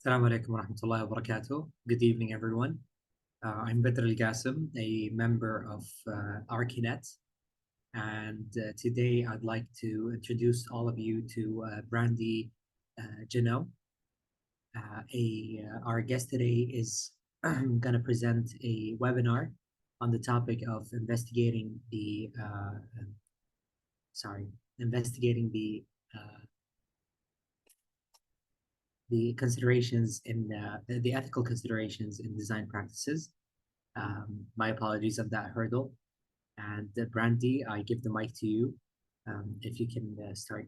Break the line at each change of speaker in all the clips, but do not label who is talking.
Assalamu alaikum wa rahmatullahi wa barakatuh. Good evening, everyone. I'm Badr Al-Qasim, a member of ArchiNet, and today I'd like to introduce all of you to Brandie Janow. Our guest today is going to present a webinar on the topic of investigating the considerations in the ethical considerations in design practices. My apologies of that hurdle. And Brandie, I give the mic to you if you can start.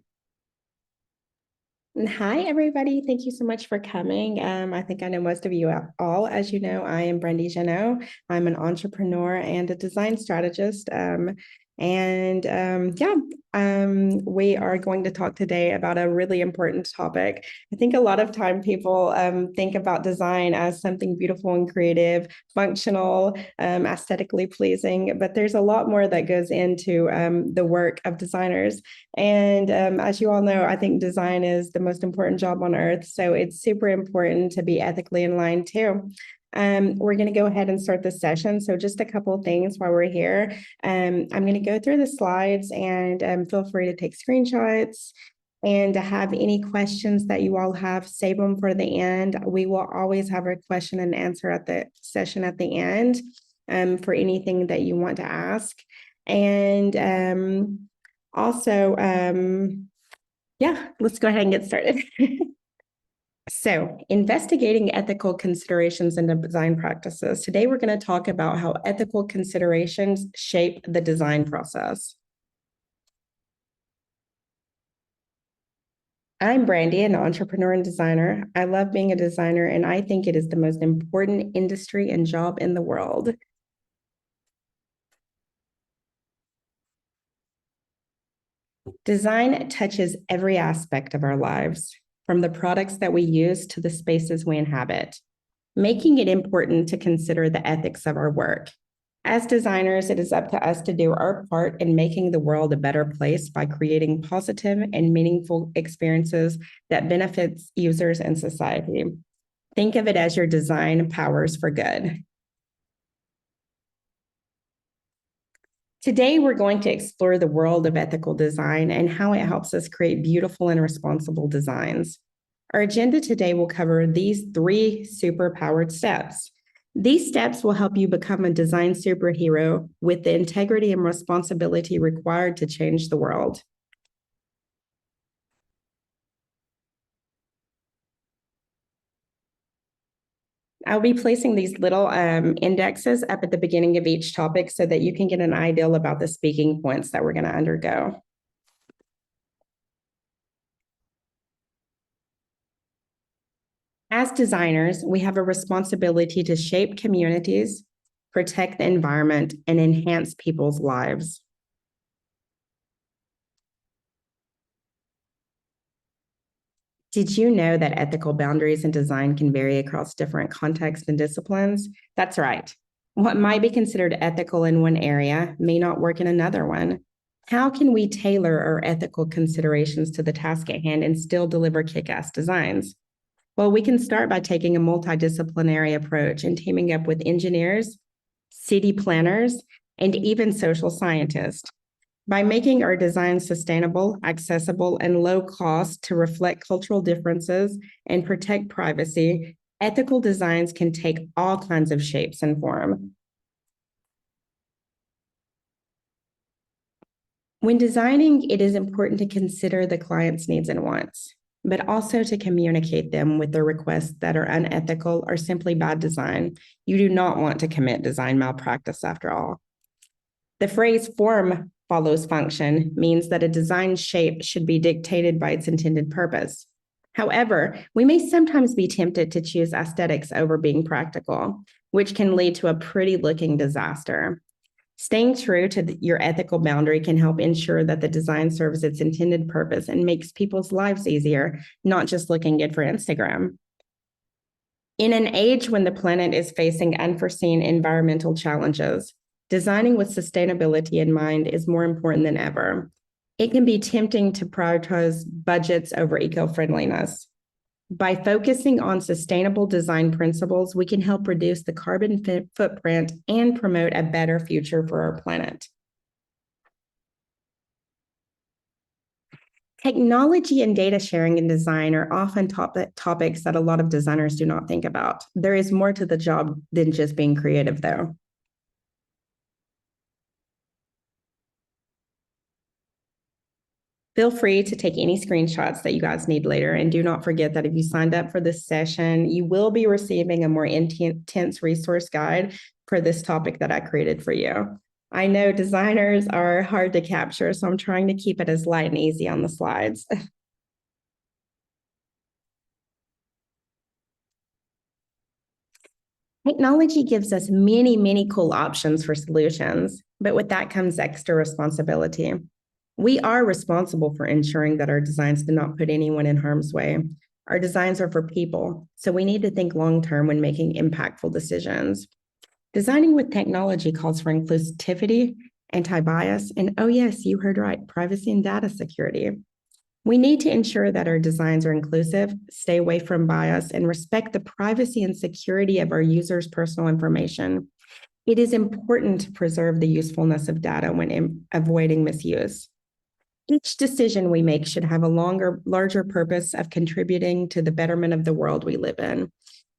Hi, everybody. Thank you so much for coming. I think I know most of you all. As you know, I am Brandie Janow. I'm an entrepreneur and a design strategist. We are going to talk today about a really important topic. I think a lot of time people think about design as something beautiful and creative, functional, aesthetically pleasing, but there's a lot more that goes into the work of designers. And as you all know, I think design is the most important job on earth. So it's super important to be ethically in line too. We're going to go ahead and start the session. So just a couple of things while we're here. I'm going to go through the slides and feel free to take screenshots and to have any questions that you all have, save them for the end. We will always have a question and answer at the session at the end for anything that you want to ask. And let's go ahead and get started. So, investigating ethical considerations in design practices. Today, we're going to talk about how ethical considerations shape the design process. I'm Brandie, an entrepreneur and designer. I love being a designer, and I think it is the most important industry and job in the world. Design touches every aspect of our lives, from the products that we use to the spaces we inhabit, making it important to consider the ethics of our work. As designers, it is up to us to do our part in making the world a better place by creating positive and meaningful experiences that benefits users and society. Think of it as your design powers for good. Today, we're going to explore the world of ethical design and how it helps us create beautiful and responsible designs. Our agenda today will cover these 3 superpowered steps. These steps will help you become a design superhero with the integrity and responsibility required to change the world. I'll be placing these little indexes up at the beginning of each topic so that you can get an idea about the speaking points that we're going to undergo. As designers, we have a responsibility to shape communities, protect the environment, and enhance people's lives. Did you know that ethical boundaries in design can vary across different contexts and disciplines? That's right. What might be considered ethical in one area may not work in another one. How can we tailor our ethical considerations to the task at hand and still deliver kick-ass designs? Well, we can start by taking a multidisciplinary approach and teaming up with engineers, city planners, and even social scientists. By making our design sustainable, accessible, and low cost to reflect cultural differences and protect privacy, ethical designs can take all kinds of shapes and form. When designing, it is important to consider the client's needs and wants, but also to communicate them with their requests that are unethical or simply bad design. You do not want to commit design malpractice after all. The phrase form follows function means that a design shape should be dictated by its intended purpose. However, we may sometimes be tempted to choose aesthetics over being practical, which can lead to a pretty looking disaster. Staying true to your ethical boundary can help ensure that the design serves its intended purpose and makes people's lives easier, not just looking good for Instagram. In an age when the planet is facing unforeseen environmental challenges, designing with sustainability in mind is more important than ever. It can be tempting to prioritize budgets over eco-friendliness. By focusing on sustainable design principles, we can help reduce the carbon footprint and promote a better future for our planet. Technology and data sharing in design are often topics that a lot of designers do not think about. There is more to the job than just being creative, though. Feel free to take any screenshots that you guys need later. And do not forget that if you signed up for this session, you will be receiving a more intense resource guide for this topic that I created for you. I know designers are hard to capture, so I'm trying to keep it as light and easy on the slides. Technology gives us many, many cool options for solutions, but with that comes extra responsibility. We are responsible for ensuring that our designs do not put anyone in harm's way. Our designs are for people, so we need to think long-term when making impactful decisions. Designing with technology calls for inclusivity, anti-bias, and oh yes, you heard right, privacy and data security. We need to ensure that our designs are inclusive, stay away from bias, and respect the privacy and security of our users' personal information. It is important to preserve the usefulness of data when avoiding misuse. Each decision we make should have a larger purpose of contributing to the betterment of the world we live in.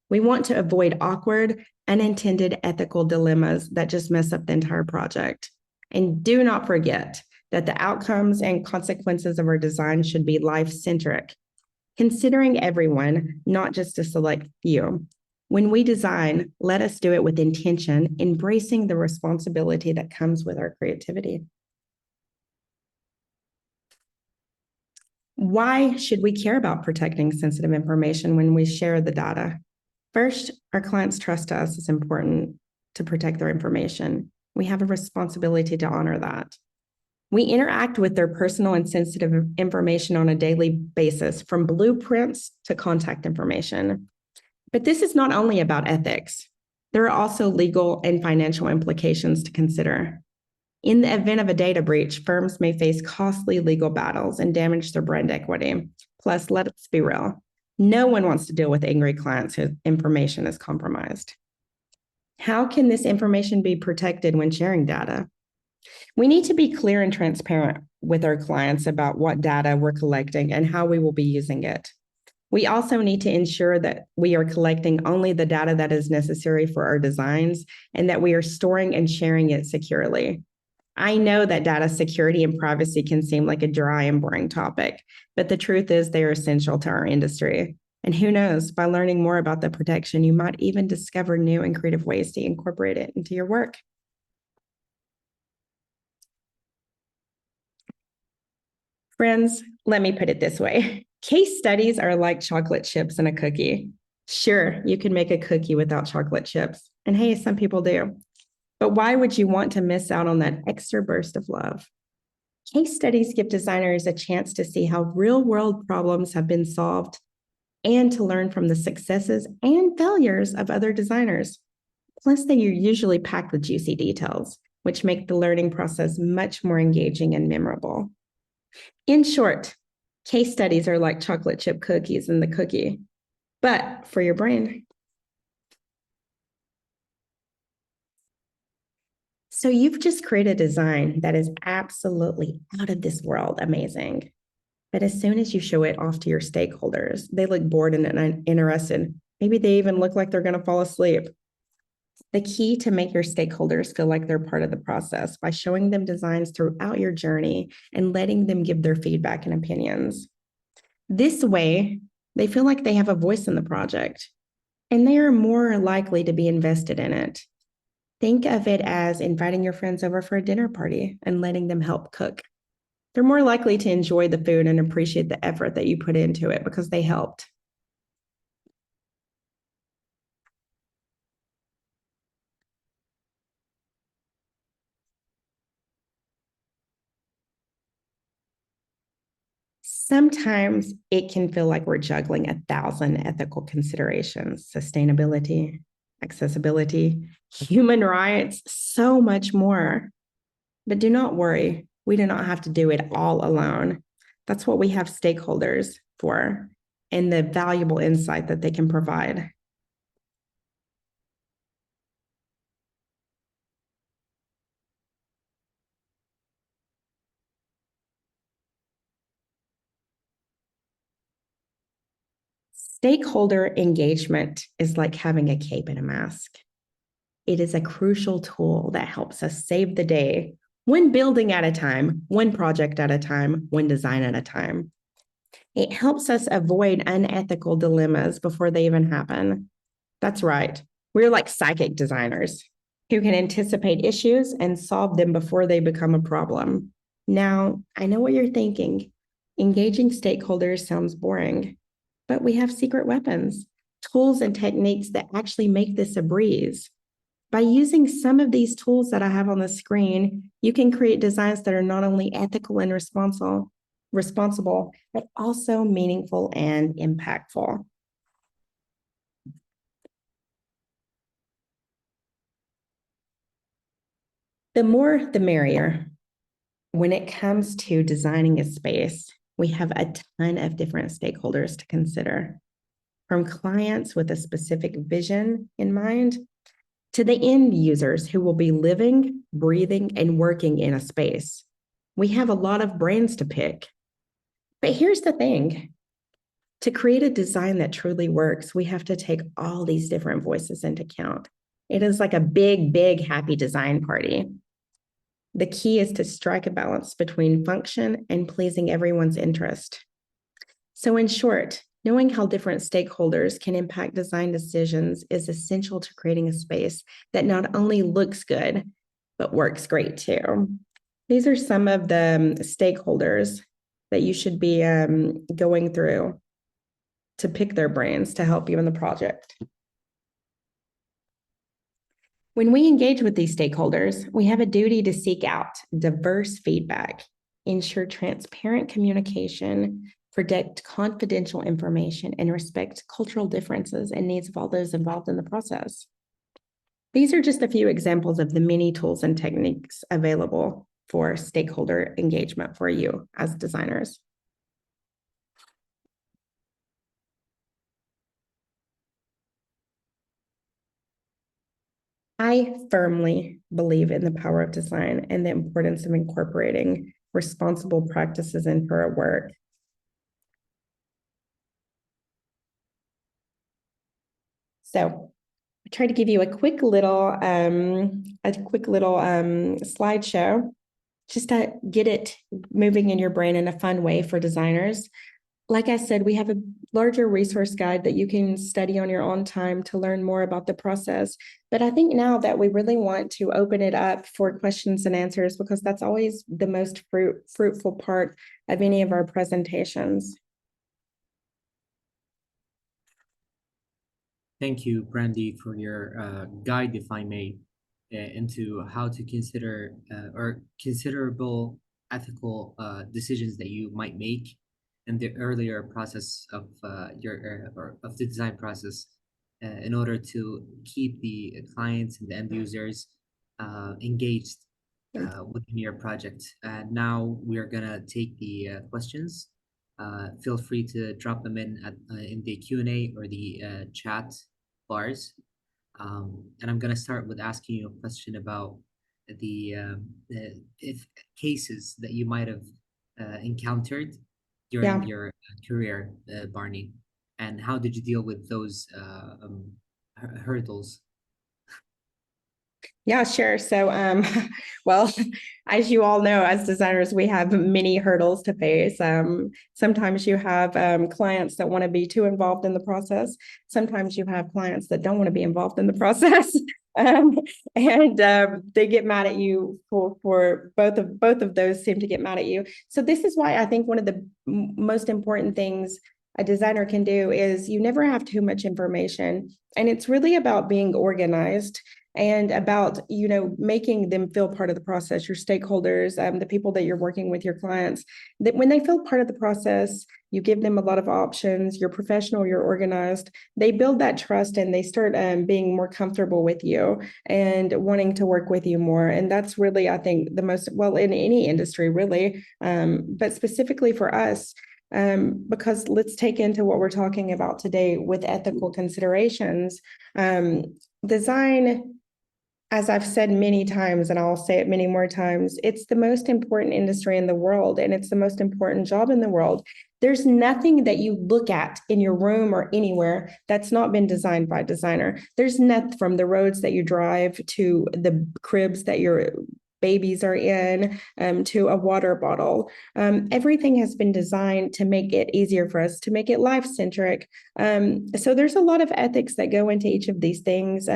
We want to avoid awkward, unintended ethical dilemmas that just mess up the entire project. And do not forget that the outcomes and consequences of our design should be life-centric, considering everyone, not just a select few. When we design, let us do it with intention, embracing the responsibility that comes with our creativity. Why should we care about protecting sensitive information when we share the data? First, our clients' trust to us is important to protect their information. We have a responsibility to honor that. We interact with their personal and sensitive information on a daily basis, from blueprints to contact information. But this is not only about ethics. There are also legal and financial implications to consider. In the event of a data breach, firms may face costly legal battles and damage their brand equity. Plus, let's be real, no one wants to deal with angry clients whose information is compromised. How can this information be protected when sharing data? We need to be clear and transparent with our clients about what data we're collecting and how we will be using it. We also need to ensure that we are collecting only the data that is necessary for our designs and that we are storing and sharing it securely. I know that data security and privacy can seem like a dry and boring topic, but the truth is they are essential to our industry. And who knows, by learning more about the protection, you might even discover new and creative ways to incorporate it into your work. Friends, let me put it this way. Case studies are like chocolate chips in a cookie. Sure, you can make a cookie without chocolate chips. And hey, some people do. But why would you want to miss out on that extra burst of love? Case studies give designers a chance to see how real-world problems have been solved and to learn from the successes and failures of other designers. Plus, they usually packed with juicy details, which make the learning process much more engaging and memorable. In short, case studies are like chocolate chip cookies in the cookie, but for your brain. So you've just created a design that is absolutely out of this world amazing. But as soon as you show it off to your stakeholders, they look bored and uninterested. Maybe they even look like they're going to fall asleep. The key to make your stakeholders feel like they're part of the process by showing them designs throughout your journey and letting them give their feedback and opinions. This way, they feel like they have a voice in the project, and they are more likely to be invested in it. Think of it as inviting your friends over for a dinner party and letting them help cook. They're more likely to enjoy the food and appreciate the effort that you put into it because they helped. Sometimes it can feel like we're juggling 1,000 ethical considerations: sustainability, accessibility, human rights, so much more. But do not worry, we do not have to do it all alone. That's what we have stakeholders for. and the valuable insight that they can provide. Stakeholder engagement is like having a cape and a mask. It is a crucial tool that helps us save the day, one building at a time, one project at a time, one design at a time. It helps us avoid unethical dilemmas before they even happen. That's right. We're like psychic designers who can anticipate issues and solve them before they become a problem. Now, I know what you're thinking. Engaging stakeholders sounds boring, but we have secret weapons, tools and techniques that actually make this a breeze. By using some of these tools that I have on the screen, you can create designs that are not only ethical and responsible, but also meaningful and impactful. The more, the merrier. When it comes to designing a space, we have a ton of different stakeholders to consider, from clients with a specific vision in mind to the end users who will be living, breathing, and working in a space. We have a lot of brains to pick. But here's the thing. To create a design that truly works, we have to take all these different voices into account. It is like a big, big happy design party. The key is to strike a balance between function and pleasing everyone's interest. So in short, knowing how different stakeholders can impact design decisions is essential to creating a space that not only looks good, but works great too. These are some of the stakeholders that you should be going through to pick their brains to help you in the project. When we engage with these stakeholders, we have a duty to seek out diverse feedback, ensure transparent communication, protect confidential information, and respect cultural differences and needs of all those involved in the process. These are just a few examples of the many tools and techniques available for stakeholder engagement for you as designers. I firmly believe in the power of design and the importance of incorporating responsible practices into our work. So I try to give you a quick little slideshow just to get it moving in your brain in a fun way for designers. Like I said, we have a larger resource guide that you can study on your own time to learn more about the process. But I think now that we really want to open it up for questions and answers, because that's always the most fruitful part of any of our presentations.
Thank you, Brandie, for your guide, if I may, into how to consider or considerable ethical decisions that you might make in the earlier process of or of the design process, in order to keep the clients and the end users engaged within your project. And now we are gonna take the questions. Feel free to drop them in the Q&A or the chat bars. And I'm gonna start with asking you a question about the if cases that you might have encountered during your career, Barney, and how did you deal with those hurdles?
Yeah, sure. So, well, as you all know, as designers, we have many hurdles to face. Sometimes you have clients that want to be too involved in the process. Sometimes you have clients that don't want to be involved in the process. And they get mad at you for both of those seem to get mad at you. So this is why I think one of the most important things a designer can do is you never have too much information. And it's really about being organized and about, making them feel part of the process, your stakeholders, the people that you're working with, your clients, that when they feel part of the process, you give them a lot of options, you're professional, you're organized, they build that trust and they start being more comfortable with you and wanting to work with you more. And that's really, I think, the most, well, in any industry, really, but specifically for us, because let's take into what we're talking about today with ethical considerations. Design, as I've said many times, and I'll say it many more times, it's the most important industry in the world, and it's the most important job in the world. There's nothing that you look at in your room or anywhere that's not been designed by a designer. There's nothing from the roads that you drive to the cribs that your babies are in, to a water bottle. Everything has been designed to make it easier for us, to make it life-centric. So there's a lot of ethics that go into each of these things.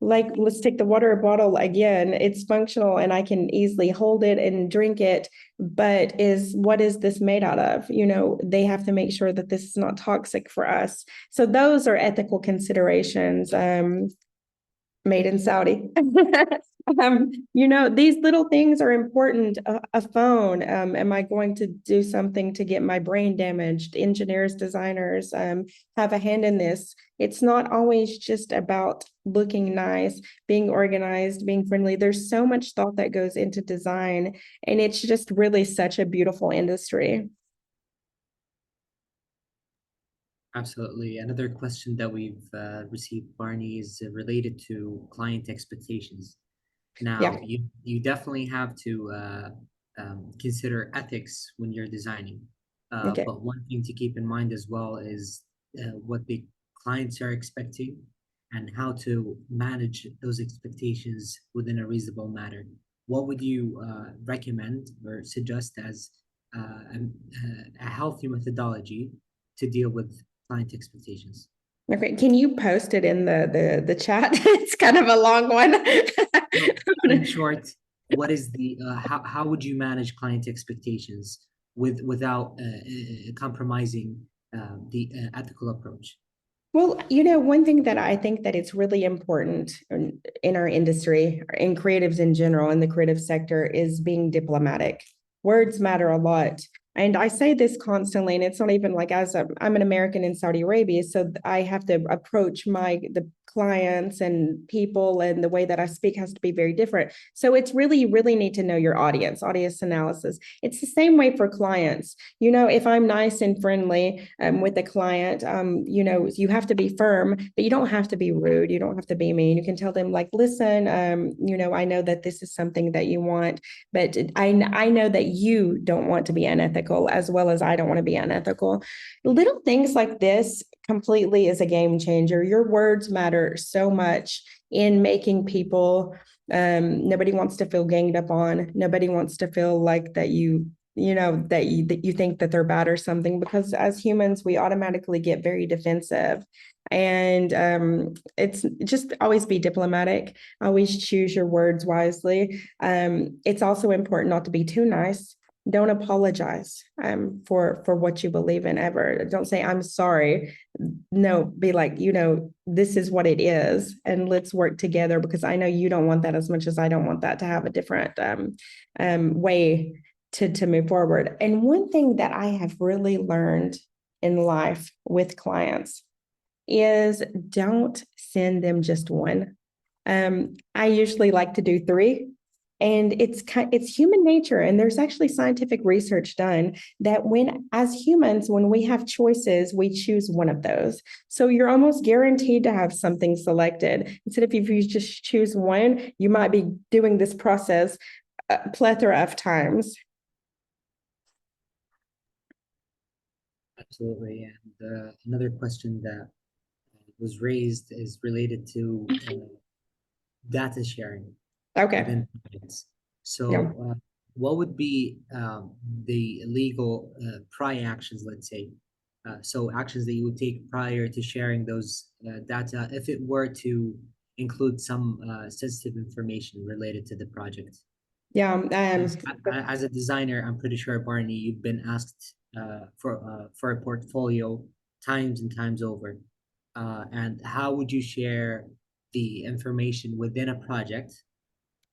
Like, let's take the water bottle again. It's functional and I can easily hold it and drink it, but what is this made out of? You know, they have to make sure that this is not toxic for us. So those are ethical considerations. Made in Saudi. You know, these little things are important. A phone, am I going to do something to get my brain damaged? Engineers, designers have a hand in this. It's not always just about looking nice, being organized, being friendly. There's so much thought that goes into design, and it's just really such a beautiful industry.
Absolutely. Another question that we've received, Barney, is related to client expectations.
Yeah.
Now, you definitely have to consider ethics when you're designing.
Okay.
But one thing to keep in mind as well is what the clients are expecting and how to manage those expectations within a reasonable manner. What would you recommend or suggest as a healthy methodology to deal with client expectations?
Okay, can you post it in the chat? It's kind of a long one.
So, in short, what is the how would you manage client expectations without compromising ethical approach?
Well, you know, one thing that I think that it's really important in our industry, in creatives in general, in the creative sector, is being diplomatic. Words matter a lot. And I say this constantly, and it's not even like I'm an American in Saudi Arabia, so I have to approach the clients and people, and the way that I speak has to be very different. So it's really, you really need to know your audience analysis. It's the same way for clients. You know, if I'm nice and friendly with a client, you know, you have to be firm, but you don't have to be rude. You don't have to be mean. You can tell them like, listen, you know, I know that this is something that you want, but I know that you don't want to be unethical as well as I don't want to be unethical. Little things like this completely is a game changer. Your words matter so much in making people, nobody wants to feel ganged up on. Nobody wants to feel like that that you think that they're bad or something, because as humans, we automatically get very defensive. And it's just always be diplomatic, always choose your words wisely. It's also important not to be too nice. Don't apologize for what you believe in ever. Don't say I'm sorry. No, be like, you know, this is what it is, and let's work together, because I know you don't want that as much as I don't want that, to have a different way to move forward. And one thing that I have really learned in life with clients is don't send them just one. I usually like to do 3. And it's human nature. And there's actually scientific research done that as humans, when we have choices, we choose one of those. So you're almost guaranteed to have something selected. Instead of if you just choose one, you might be doing this process a plethora of times.
Absolutely. And another question that was raised is related to data sharing
Okay.
within projects. So,
Yeah.
what would be the legal prior actions, let's say? So, actions that you would take prior to sharing those data if it were to include some sensitive information related to the project.
Yeah.
As a designer, I'm pretty sure, Barney, you've been asked for a portfolio times and times over. And how would you share the information within a project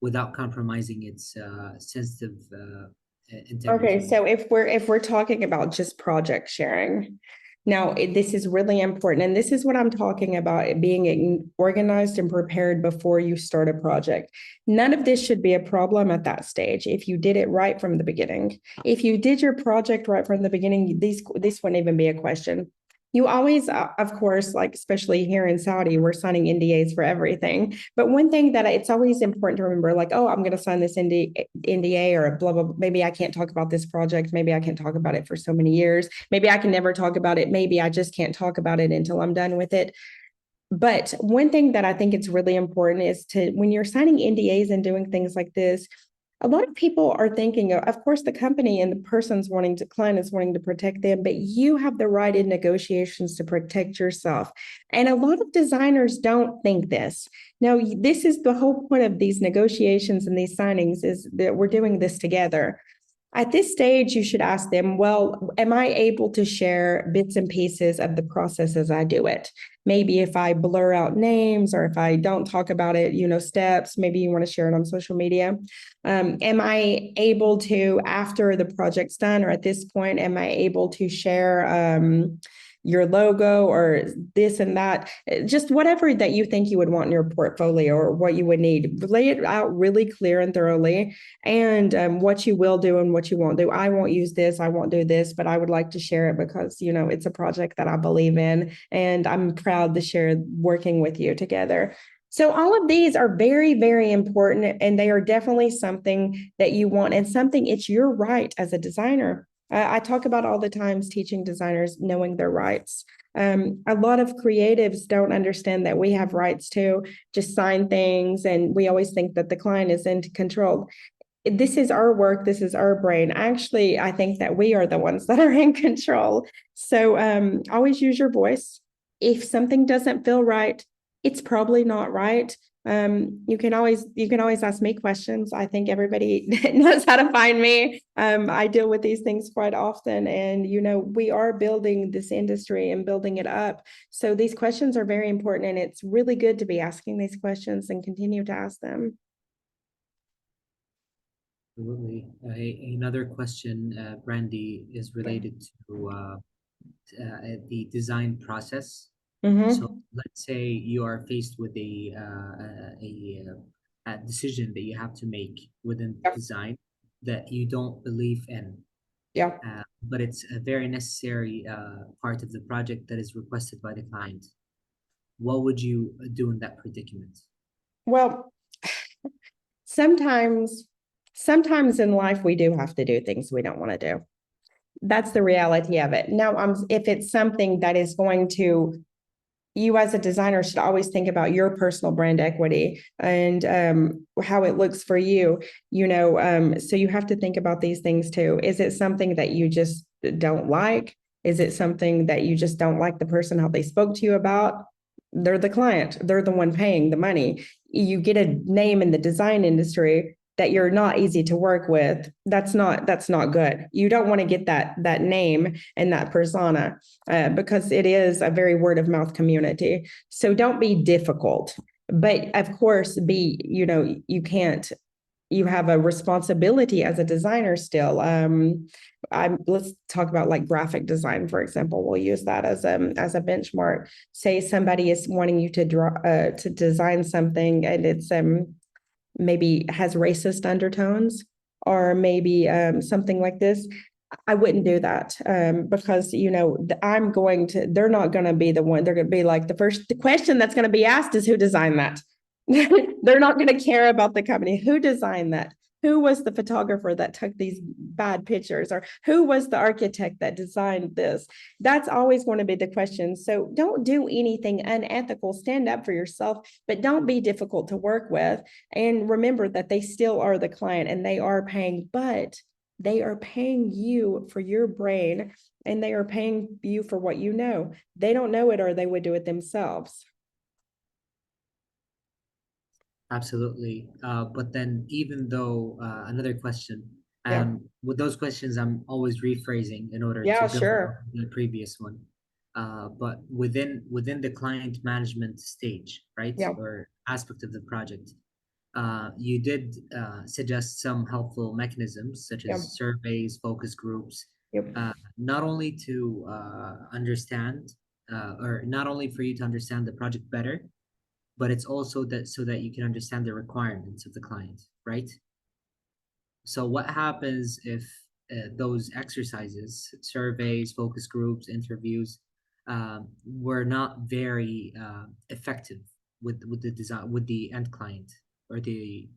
without compromising its sensitive
Okay,
integrity?
so if we're talking about just project sharing, Now, this is really important. And this is what I'm talking about, being organized and prepared before you start a project. None of this should be a problem at that stage if you did it right from the beginning. If you did your project right from the beginning, this wouldn't even be a question. You always, of course, like especially here in Saudi, we're signing NDAs for everything. But one thing that it's always important to remember, like, oh, I'm going to sign this NDA or blah, blah, blah. Maybe I can't talk about this project. Maybe I can't talk about it for so many years. Maybe I can never talk about it. Maybe I just can't talk about it until I'm done with it. But one thing that I think it's really important is to, when you're signing NDAs and doing things like this, a lot of people are thinking, of course, the company and the client is wanting to protect them, but you have the right in negotiations to protect yourself. And a lot of designers don't think this. Now, this is the whole point of these negotiations and these signings, is that we're doing this together. At this stage, you should ask them, well, am I able to share bits and pieces of the process as I do it? Maybe if I blur out names or if I don't talk about it, steps, maybe you want to share it on social media. Am I able to, after the project's done or at this point, am I able to share your logo or this and that, just whatever that you think you would want in your portfolio or what you would need, lay it out really clear and thoroughly, and what you will do and what you won't do. I won't use this, I won't do this, but I would like to share it because, it's a project that I believe in, and I'm proud to share working with you together. So all of these are very, very important, and they are definitely something that you want, and something it's your right as a designer. I talk about all the times teaching designers knowing their rights. A lot of creatives don't understand that we have rights to just sign things, and we always think that the client is in control. This is our work. This is our brain. Actually, I think that we are the ones that are in control. So always use your voice. If something doesn't feel right, it's probably not right. You can always ask me questions. I think everybody knows how to find me. I deal with these things quite often, and we are building this industry and building it up. So these questions are very important, and it's really good to be asking these questions and continue to ask them.
Absolutely. Another question, Brandie, is related to the design process. So let's say you are faced with a decision that you have to make within design that you don't believe in,
Yeah.
but it's a very necessary part of the project that is requested by the client. What would you do in that predicament?
Well, sometimes in life we do have to do things we don't want to do. That's the reality of it. Now, if it's something that is going to, you as a designer should always think about your personal brand equity and how it looks for you, so you have to think about these things too. Is it something that you just don't like? Is it something that you just don't like the person, how they spoke to you about? They're the client. They're the one paying the money. You get a name in the design industry that you're not easy to work with. That's not good. You don't want to get that name and that persona because it is a very word of mouth community. So don't be difficult, but of course you have a responsibility as a designer still. Let's talk about like graphic design, for example. We'll use that as a benchmark. Say somebody is wanting you to design something and it's maybe has racist undertones, or maybe something like this. I wouldn't do that because they're not going to be the one. They're going to be like, the question that's going to be asked is who designed that. They're not going to care about the company. Who designed that? Who was the photographer that took these bad pictures? Or who was the architect that designed this? That's always going to be the question. So don't do anything unethical. Stand up for yourself, but don't be difficult to work with. And remember that they still are the client and they are paying, but they are paying you for your brain and they are paying you for what you know. They don't know it or they would do it themselves.
Absolutely. But then even though another question,
Yeah.
with those questions, I'm always rephrasing in order to
Yeah,
build on
sure.
the previous one. But within the client management stage, right,
Yeah.
or aspect of the project, you did suggest some helpful mechanisms such
Yeah.
as surveys, focus groups,
Yep.
not only to understand, or not only for you to understand the project better, but it's also that so that you can understand the requirements of the client, right? So what happens if those exercises, surveys, focus groups, interviews, were not very effective with the design, with the end client or the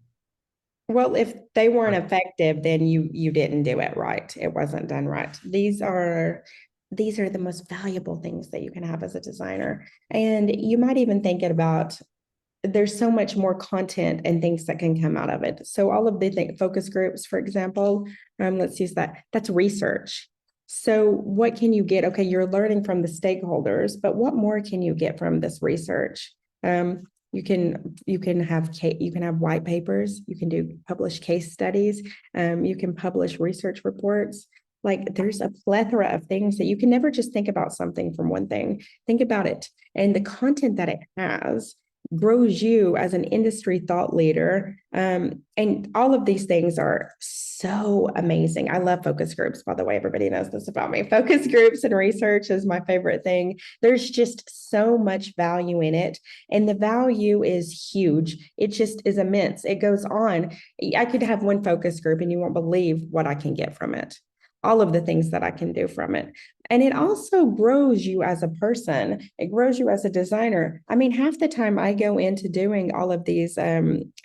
Well, if they weren't
or
effective, then you didn't do it right. It wasn't done right. These are the most valuable things that you can have as a designer. And you might even think about there's so much more content and things that can come out of it. So all of the focus groups, for example, let's use that. That's research. So what can you get? Okay, you're learning from the stakeholders, but what more can you get from this research? Um, you can have white papers. You can do publish case studies. You can publish research reports. Like there's a plethora of things that you can never just think about something from one thing. Think about it and the content that it has grows you as an industry thought leader. And all of these things are so amazing. I love focus groups, by the way. Everybody knows this about me. Focus groups and research is my favorite thing. There's just so much value in it. And the value is huge. It just is immense. It goes on. I could have one focus group and you won't believe what I can get from it. All of the things that I can do from it. And it also grows you as a person. It grows you as a designer. I mean, half the time I go into doing all of these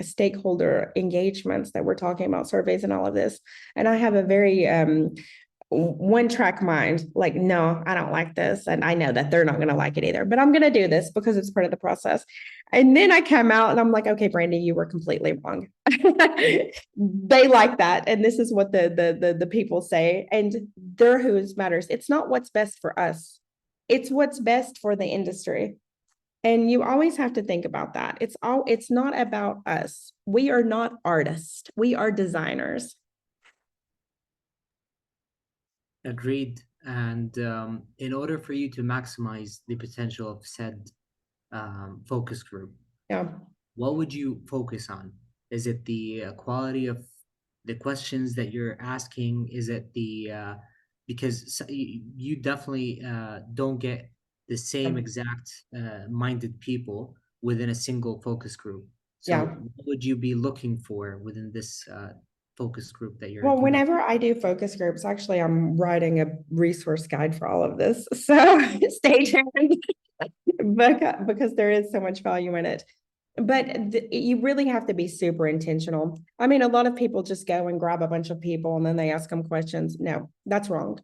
stakeholder engagements that we're talking about, surveys and all of this. And I have a very one track mind, like, no, I don't like this. And I know that they're not going to like it either, but I'm going to do this because it's part of the process. And then I come out and I'm like, okay, Brandie, you were completely wrong. They like that. And this is what the people say. And they're whose matters. It's not what's best for us. It's what's best for the industry. And you always have to think about that. It's not about us. We are not artists. We are designers.
agreed. And in order for you to maximize the potential of said focus group,
Yeah.
what would you focus on? Is it the quality of the questions that you're asking? Is it the because you definitely don't get the same exact minded people within a single focus group. So
Yeah.
what would you be looking for within this focus group that you're
Well,
conducting?
whenever I do focus groups, actually, I'm writing a resource guide for all of this. So stay tuned because there is so much value in it. But you really have to be super intentional. I mean, a lot of people just go and grab a bunch of people and then they ask them questions. No, that's wrong.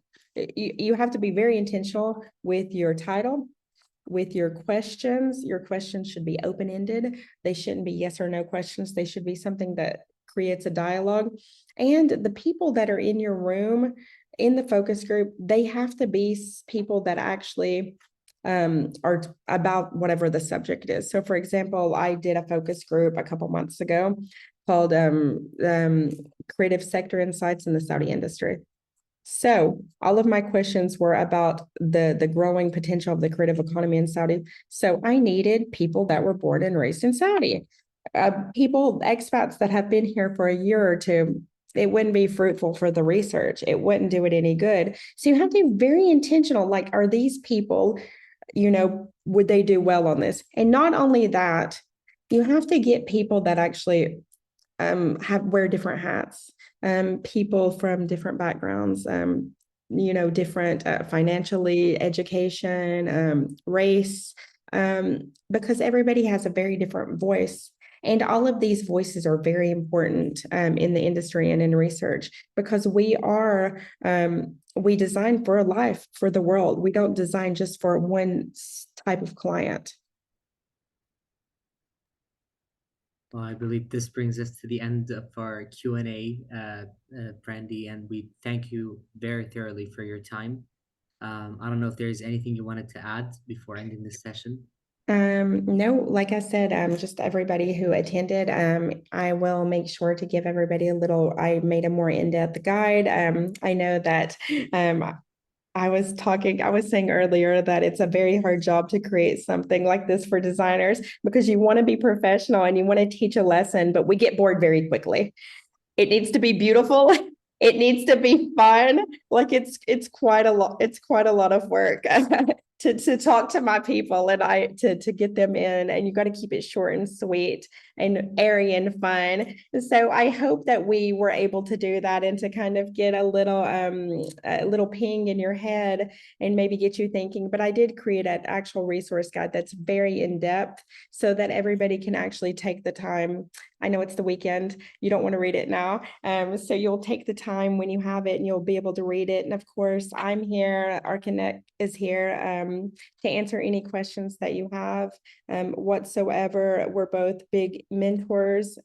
You have to be very intentional with your title, with your questions. Your questions should be open-ended. They shouldn't be yes or no questions. They should be something that creates a dialogue. And the people that are in your room, in the focus group, they have to be people that actually are about whatever the subject is. So for example, I did a focus group a couple months ago called Creative Sector Insights in the Saudi Industry. So all of my questions were about the growing potential of the creative economy in Saudi. So I needed people that were born and raised in Saudi, people, expats that have been here for a year or two. It wouldn't be fruitful for the research. It wouldn't do it any good. So you have to be very intentional. Like, are these people, would they do well on this? And not only that, you have to get people that actually wear different hats, people from different backgrounds, different financially, education, race, because everybody has a very different voice. And all of these voices are very important in the industry and in research because we design for life, for the world. We don't design just for one type of client.
Well, I believe this brings us to the end of our Q&A, Brandie, and we thank you very thoroughly for your time. I don't know if there's anything you wanted to add before ending this session.
No, like I said, just everybody who attended, I will make sure to give everybody I made a more in-depth guide. I know that I was saying earlier that it's a very hard job to create something like this for designers because you want to be professional and you want to teach a lesson, but we get bored very quickly. It needs to be beautiful it needs to be fun. Like it's quite a lot. It's quite a lot of work to talk to my people and to get them in. And you got to keep it short and sweet and airy and fun. So I hope that we were able to do that and to kind of get a little ping in your head and maybe get you thinking. But I did create an actual resource guide that's very in depth so that everybody can actually take the time. I know it's the weekend. You don't want to read it now. So you'll take the time when you have it and you'll be able to read it. And of course, I'm here. ArchiNet is here to answer any questions that you have whatsoever. We're both big mentors.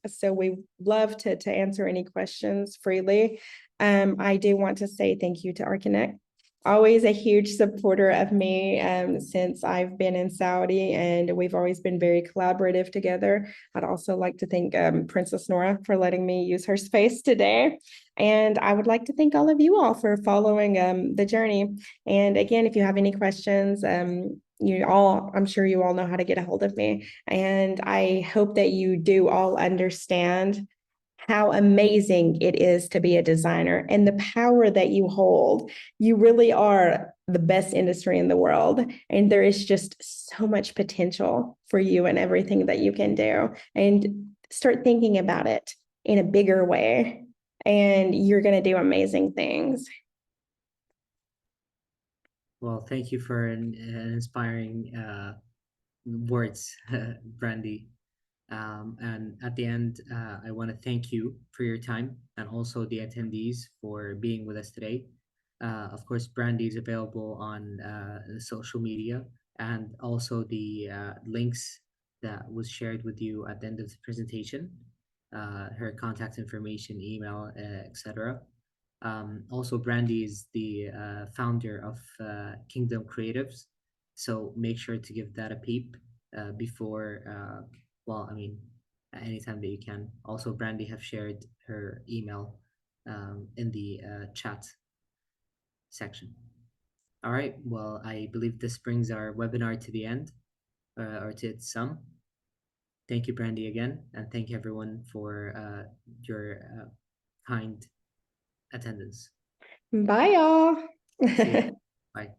So we love to answer any questions freely. I do want to say thank you to ArchiNet. Always a huge supporter of me since I've been in Saudi, and we've always been very collaborative together. I'd also like to thank Princess Nora for letting me use her space today. And I would like to thank all of you all for following the journey. And again, if you have any questions, I'm sure you all know how to get a hold of me. And I hope that you do all understand how amazing it is to be a designer and the power that you hold. You really are the best industry in the world. And there is just so much potential for you and everything that you can do. And start thinking about it in a bigger way. And you're going to do amazing things.
Well, thank you for inspiring words, Brandie. And at the end, I want to thank you for your time and also the attendees for being with us today. Of course, Brandie is available on social media, and also the links that was shared with you at the end of the presentation, her contact information, email, etc. Also, Brandie is the founder of Kingdom Creatives, so make sure to give that a peep before. Well, I mean, at any time that you can. Also, Brandie have shared her email in the chat section. All right. Well, I believe this brings our webinar to the end, or to its sum. Thank you, Brandie, again, and thank you everyone for your kind attendance.
Bye, y'all.
See you. Bye.